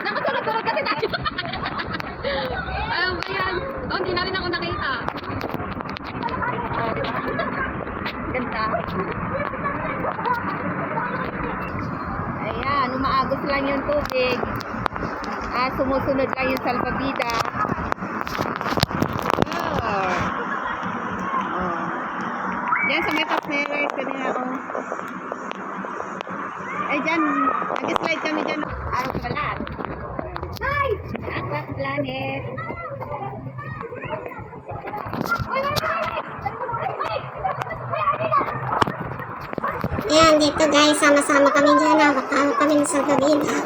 Nakasunod-sunod kasi tayo. Ayun ba yan? Oh, hindi na rin ako nakita. Ganda. Ayan, umaagos lang yung tubig. Sumusunod lang yung salbabida. Oh. Diyan sa may Pasneres, kanina ako. Ay, dyan, nag-slide kami dyan. Araw sa balat. Hi! Aqua Planet. Ayan, dito guys, sama-sama kami dyan. Hawak-hawak kami ng salbabida.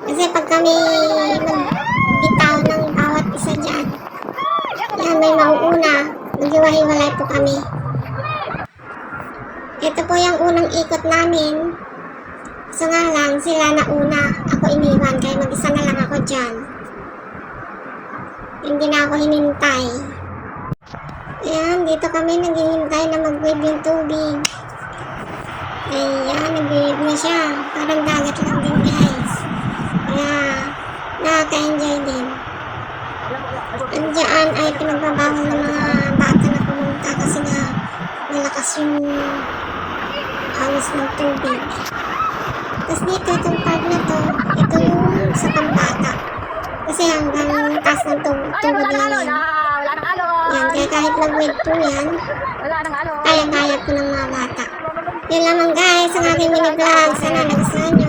Kasi pag kami magbitaw ng bawat isa dyan, yan, may mauuna. Maghiwa-hiwalay po kami. Ito po yung unang ikot namin. So nga lang, sila na una. Ako iniwan, kaya mag-isa na lang ako dyan. Hindi na ako hinintay. Ayan, dito kami naghihintay na mag-wave yung tubig. Ayan, nag-wave na siya. Parang dagat lang din guys. Kaya, nakaka-enjoy din. Andiyan ay pinagbabawal ng mga bata na pumunta kasi nga malakas yung awas ng tubig. Tapos dito, itong part na to, ito yung sa pambata. Kasi hanggang taas ng tubig lang yan. Yan, kaya kahit mag-wave po yan, kaya-kaya po ng mga bata. Yun lamang guys, ang aking mini-vlog. Sana nagustuhan nyo.